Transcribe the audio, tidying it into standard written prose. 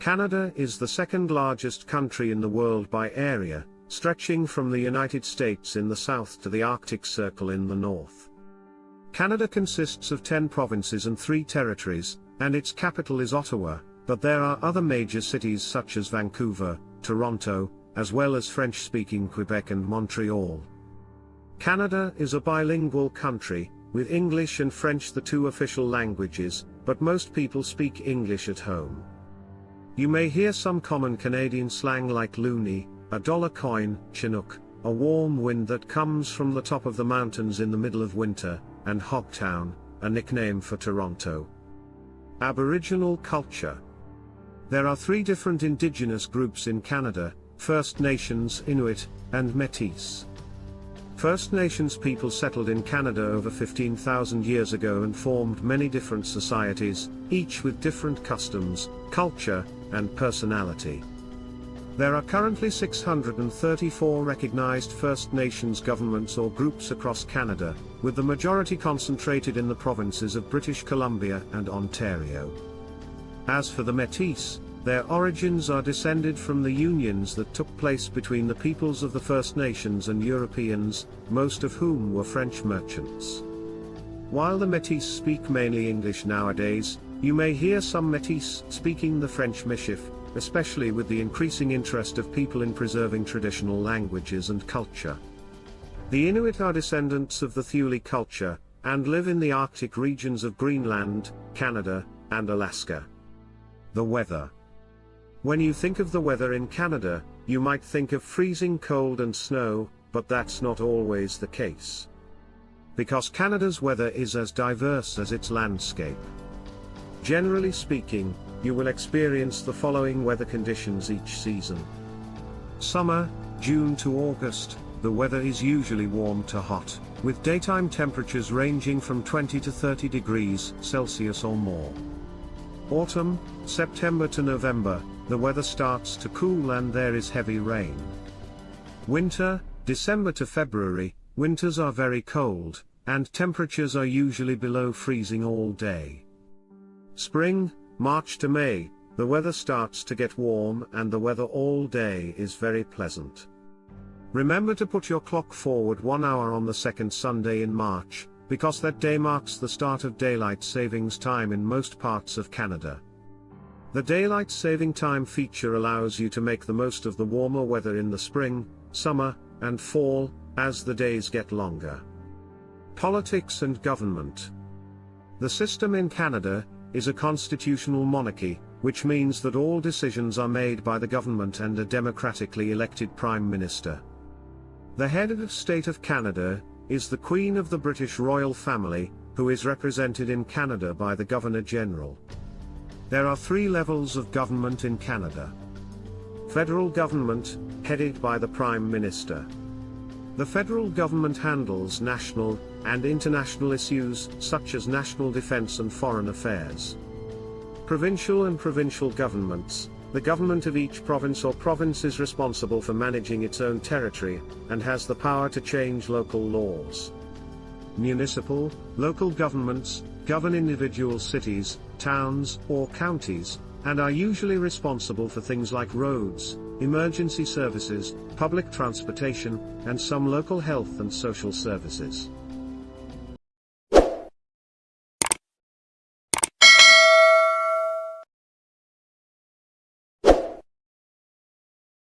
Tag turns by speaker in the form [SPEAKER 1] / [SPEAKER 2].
[SPEAKER 1] Canada is the second largest country in the world by area, stretching from the United States in the south to the Arctic Circle in the north. Canada consists of 10 provinces and 3 territories, and its capital is Ottawa, but there are other major cities such as Vancouver, Toronto, as well as French-speaking Quebec and Montreal. Canada is a bilingual country, with English and French the 2 official languages, but most people speak English at home. You may hear some common Canadian slang like loonie, a dollar coin, Chinook, a warm wind that comes from the top of the mountains in the middle of winter, and Hogtown, a nickname for Toronto. Aboriginal culture. There are 3 different indigenous groups in Canada: First Nations, Inuit, and Métis. First Nations people settled in Canada over 15,000 years ago and formed many different societies, each with different customs, culture, and personality. There are currently 634 recognized First Nations governments or groups across Canada, with the majority concentrated in the provinces of British Columbia and Ontario. As for the Métis, their origins are descended from the unions that took place between the peoples of the First Nations and Europeans, most of whom were French merchants. While the Métis speak mainly English nowadays, you may hear some Métis speaking the French Michif, especially with the increasing interest of people in preserving traditional languages and culture. The Inuit are descendants of the Thule culture, and live in the Arctic regions of Greenland, Canada, and Alaska. The weather. When you think of the weather in Canada, you might think of freezing cold and snow, but that's not always the case. Because Canada's weather is as diverse as its landscape. Generally speaking, you will experience the following weather conditions each season. Summer, June to August, the weather is usually warm to hot, with daytime temperatures ranging from 20 to 30 degrees Celsius or more. Autumn, September to November, the weather starts to cool and there is heavy rain. Winter, December to February, winters are very cold, and temperatures are usually below freezing all day. Spring, March to May, the weather starts to get warm and the weather all day is very pleasant. Remember to put your clock forward 1 hour on the second Sunday in March, because that day marks the start of daylight savings time in most parts of Canada. The daylight saving time feature allows you to make the most of the warmer weather in the spring, summer, and fall, as the days get longer. Politics and government. The system in Canada is a constitutional monarchy, which means that all decisions are made by the government and a democratically elected Prime Minister. The head of state of Canada is the Queen of the British royal family, who is represented in Canada by the Governor-General. There are 3 levels of government in Canada. Federal government, headed by the Prime Minister. The federal government handles national and international issues, such as national defense and foreign affairs. Provincial and provincial governments. The government of each province or province is responsible for managing its own territory, and has the power to change local laws. Municipal, local governments, govern individual cities, towns, or counties, and are usually responsible for things like roads, emergency services, public transportation, and some local health and social services.